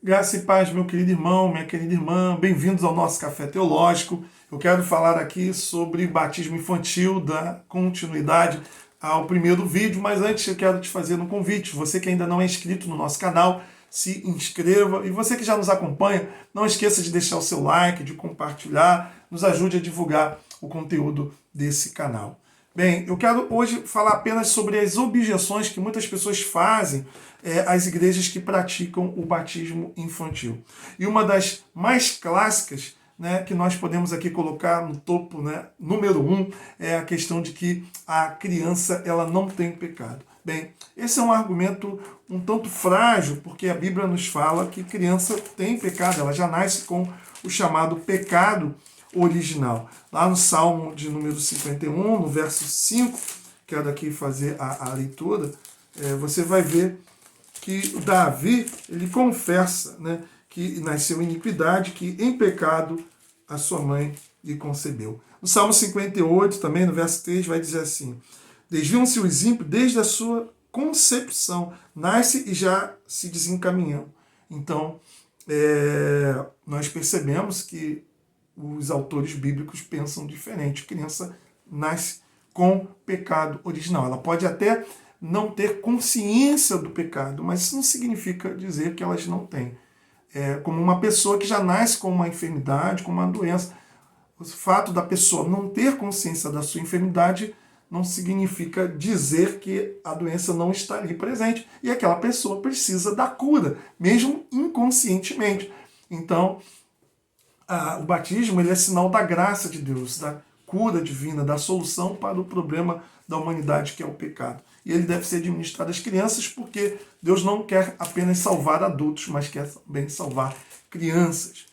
Graça e paz, meu querido irmão, minha querida irmã, bem-vindos ao nosso Café Teológico. Eu quero falar aqui sobre batismo infantil, dar continuidade ao primeiro vídeo, mas antes eu quero te fazer um convite. Você que ainda não é inscrito no nosso canal, se inscreva. E você que já nos acompanha, não esqueça de deixar o seu like, de compartilhar, nos ajude a divulgar o conteúdo desse canal. Bem, eu quero hoje falar apenas sobre as objeções que muitas pessoas fazem às igrejas que praticam o batismo infantil. E uma das mais clássicas, né, que nós podemos aqui colocar no topo, né, número 1, é a questão de que a criança ela não tem pecado. Bem, esse é um argumento um tanto frágil, porque a Bíblia nos fala que criança tem pecado, ela já nasce com o chamado pecado original. Lá no Salmo de número 51, no verso 5, quero aqui fazer a leitura, você vai ver que Davi, ele confessa, né, que nasceu em iniquidade, que em pecado a sua mãe lhe concebeu. No Salmo 58, também no verso 3, vai dizer assim: desviam-se os ímpios desde a sua concepção, nasce e já se desencaminham. Então, nós percebemos que os autores bíblicos pensam diferente. A criança nasce com pecado original. Ela pode até não ter consciência do pecado, mas isso não significa dizer que elas não têm. É como uma pessoa que já nasce com uma enfermidade, com uma doença. O fato da pessoa não ter consciência da sua enfermidade não significa dizer que a doença não está ali presente. E aquela pessoa precisa da cura, mesmo inconscientemente. Então, o batismo ele é sinal da graça de Deus, da cura divina, da solução para o problema da humanidade que é o pecado. E ele deve ser administrado às crianças porque Deus não quer apenas salvar adultos, mas quer também salvar crianças.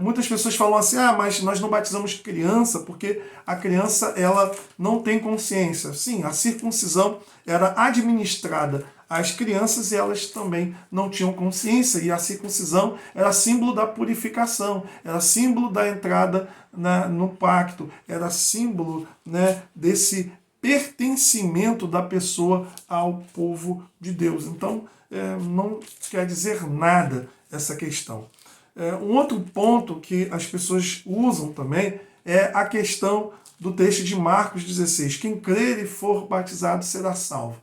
Muitas pessoas falam assim, mas nós não batizamos criança porque a criança ela não tem consciência. Sim, a circuncisão era administrada às crianças e elas também não tinham consciência. E a circuncisão era símbolo da purificação, era símbolo da entrada no pacto, era símbolo, né, desse pertencimento da pessoa ao povo de Deus. Então, não quer dizer nada essa questão. Um outro ponto que as pessoas usam também é a questão do texto de Marcos 16. Quem crer e for batizado será salvo.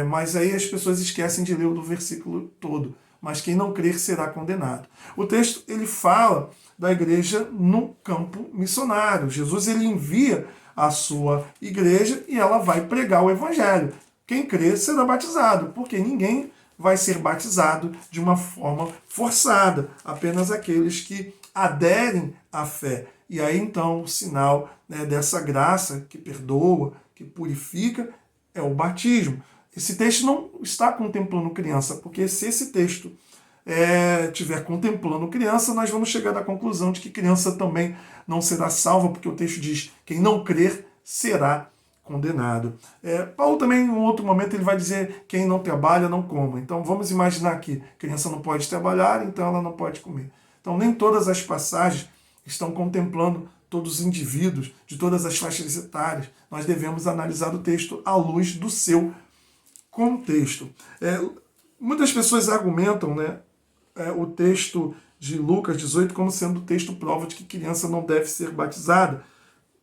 Mas aí as pessoas esquecem de ler o do versículo todo. Mas quem não crer será condenado. O texto ele fala da igreja no campo missionário. Jesus ele envia a sua igreja e ela vai pregar o evangelho. Quem crer será batizado, porque ninguém vai ser batizado de uma forma forçada, apenas aqueles que aderem à fé. E aí então o sinal, né, dessa graça que perdoa, que purifica, é o batismo. Esse texto não está contemplando criança, porque se esse texto estiver contemplando criança, nós vamos chegar à conclusão de que criança também não será salva, porque o texto diz, quem não crer será condenado. Paulo também, em um outro momento, ele vai dizer, quem não trabalha, não coma. Então vamos imaginar que criança não pode trabalhar, então ela não pode comer. Então nem todas as passagens estão contemplando todos os indivíduos, de todas as faixas etárias. Nós devemos analisar o texto à luz do seu contexto. Muitas pessoas argumentam, né, o texto de Lucas 18 como sendo o texto prova de que criança não deve ser batizada.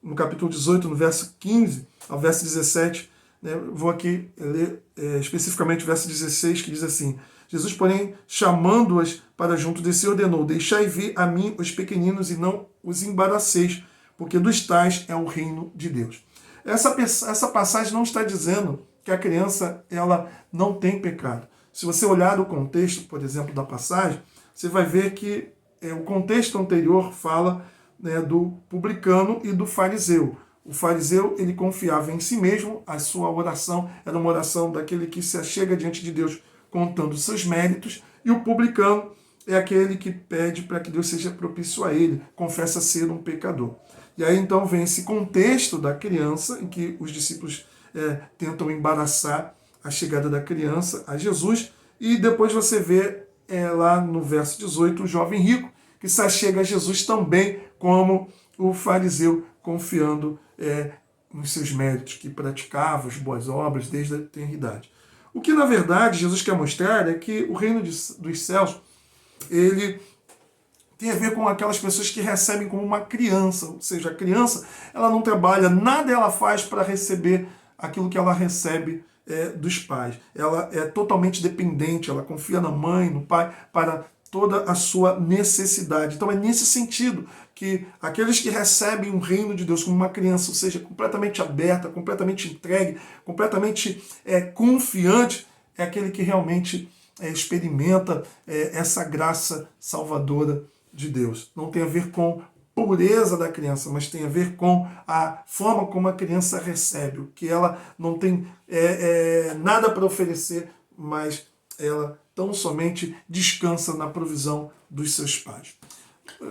No capítulo 18, no verso 15 ao verso 17, né, vou aqui ler especificamente o verso 16, que diz assim: Jesus, porém, chamando-as para junto de si, ordenou, deixai vir a mim os pequeninos e não os embaraceis, porque dos tais é o reino de Deus. Essa passagem não está dizendo que a criança ela não tem pecado. Se você olhar o contexto, por exemplo, da passagem, você vai ver que o contexto anterior fala, né, do publicano e do fariseu. O fariseu ele confiava em si mesmo, a sua oração era uma oração daquele que se achega diante de Deus contando seus méritos, e o publicano é aquele que pede para que Deus seja propício a ele, confessa ser um pecador. E aí então vem esse contexto da criança, em que os discípulos tentam embaraçar a chegada da criança a Jesus, e depois você vê lá no verso 18 o jovem rico, que se achega a Jesus também como o fariseu, confiando nos seus méritos, que praticava as boas obras desde a eternidade. O que, na verdade, Jesus quer mostrar é que o reino dos céus, ele tem a ver com aquelas pessoas que recebem como uma criança, ou seja, a criança, ela não trabalha, nada ela faz para receber aquilo que ela recebe dos pais. Ela é totalmente dependente, ela confia na mãe, no pai, para toda a sua necessidade. Então é nesse sentido que aqueles que recebem o reino de Deus como uma criança, ou seja, completamente aberta, completamente entregue, completamente confiante, é aquele que realmente experimenta essa graça salvadora de Deus. Não tem a ver com pureza da criança, mas tem a ver com a forma como a criança recebe, o que ela não tem nada para oferecer, mas ela tão somente descansa na provisão dos seus pais.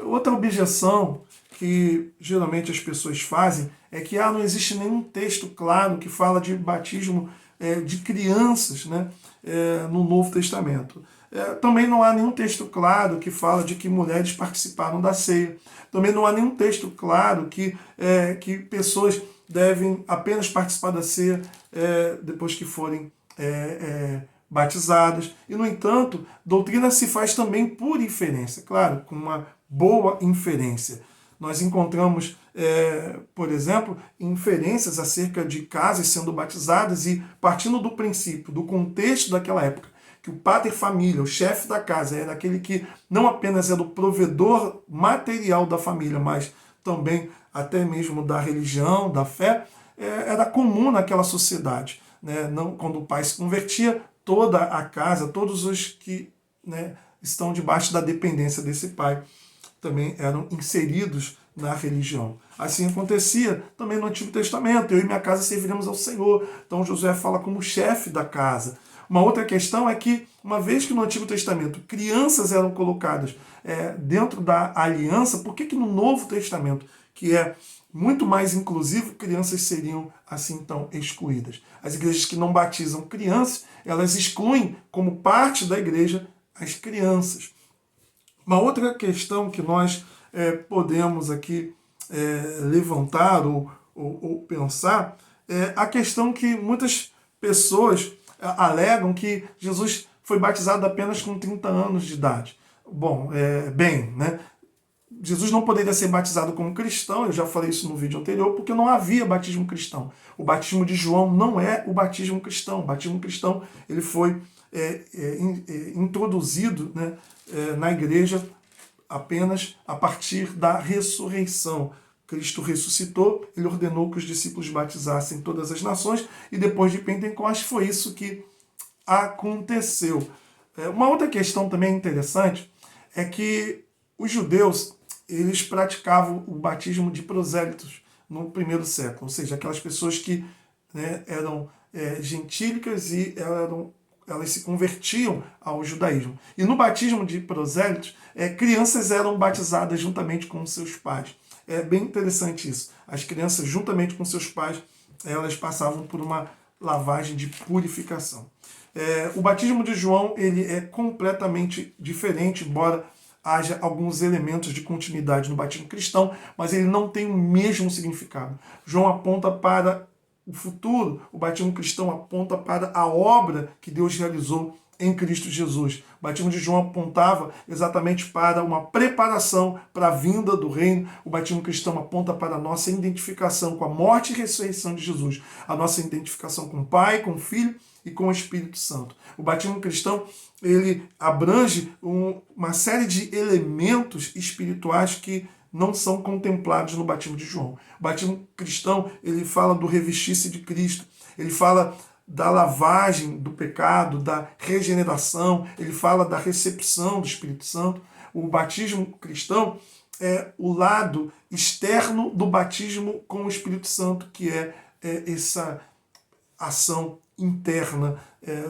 Outra objeção que geralmente as pessoas fazem é que não existe nenhum texto claro que fala de batismo de crianças, né, no Novo Testamento. Também não há nenhum texto claro que fala de que mulheres participaram da ceia. Também não há nenhum texto claro que pessoas devem apenas participar da ceia depois que forem batizadas. E, no entanto, doutrina se faz também por inferência, claro, com uma boa inferência. Nós encontramos, por exemplo, inferências acerca de casas sendo batizadas e partindo do princípio, do contexto daquela época, que o pater família, o chefe da casa, era aquele que não apenas era o provedor material da família, mas também até mesmo da religião, da fé, era comum naquela sociedade. Né? Não, quando o pai se convertia, toda a casa, todos os que estão debaixo da dependência desse pai, também eram inseridos na religião. Assim acontecia também no Antigo Testamento. Eu e minha casa serviremos ao Senhor. Então Josué fala como chefe da casa. Uma outra questão é que, uma vez que no Antigo Testamento crianças eram colocadas dentro da aliança, por que no Novo Testamento, que é muito mais inclusivo, crianças seriam assim então excluídas? As igrejas que não batizam crianças, elas excluem como parte da igreja as crianças. Uma outra questão que nós podemos aqui levantar ou pensar é a questão que muitas pessoas alegam que Jesus foi batizado apenas com 30 anos de idade. Bom, né? Jesus não poderia ser batizado como cristão, eu já falei isso no vídeo anterior, porque não havia batismo cristão. O batismo de João não é o batismo cristão. O batismo cristão ele foi introduzido, né, na igreja apenas a partir da ressurreição. Cristo ressuscitou, ele ordenou que os discípulos batizassem todas as nações e depois de Pentecostes foi isso que aconteceu. Uma outra questão também interessante é que os judeus eles praticavam o batismo de prosélitos no primeiro século, ou seja, aquelas pessoas que eram gentílicas e elas se convertiam ao judaísmo. E no batismo de prosélitos, crianças eram batizadas juntamente com seus pais. É bem interessante isso. As crianças, juntamente com seus pais, elas passavam por uma lavagem de purificação. O batismo de João ele é completamente diferente, embora haja alguns elementos de continuidade no batismo cristão, mas ele não tem o mesmo significado. João aponta para o futuro, o batismo cristão aponta para a obra que Deus realizou em Cristo Jesus. O batismo de João apontava exatamente para uma preparação para a vinda do reino. O batismo cristão aponta para a nossa identificação com a morte e ressurreição de Jesus, a nossa identificação com o Pai, com o Filho e com o Espírito Santo. O batismo cristão ele abrange uma série de elementos espirituais que não são contemplados no batismo de João. O batismo cristão, ele fala do revestir-se de Cristo, ele fala da lavagem do pecado, da regeneração, ele fala da recepção do Espírito Santo. O batismo cristão é o lado externo do batismo com o Espírito Santo, que é essa ação interna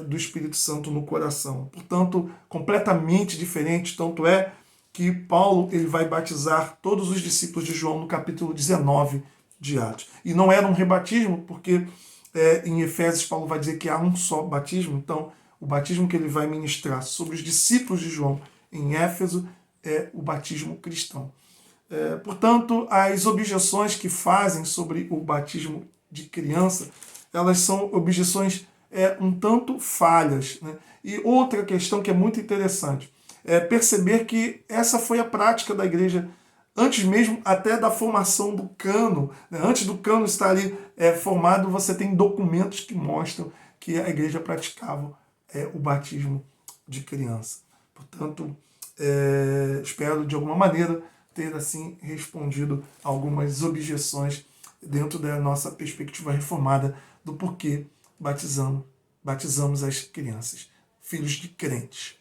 do Espírito Santo no coração. Portanto, completamente diferente, tanto é que Paulo ele vai batizar todos os discípulos de João no capítulo 19 de Atos. E não era um rebatismo, porque em Efésios Paulo vai dizer que há um só batismo, então o batismo que ele vai ministrar sobre os discípulos de João em Éfeso é o batismo cristão. Portanto, as objeções que fazem sobre o batismo de criança, elas são objeções um tanto falhas, né? E outra questão que é muito interessante é perceber que essa foi a prática da igreja antes mesmo até da formação do cano, né? Antes do cano estar ali formado, você tem documentos que mostram que a igreja praticava o batismo de criança. Portanto, espero de alguma maneira ter assim respondido algumas objeções dentro da nossa perspectiva reformada do porquê batizamos as crianças, filhos de crentes.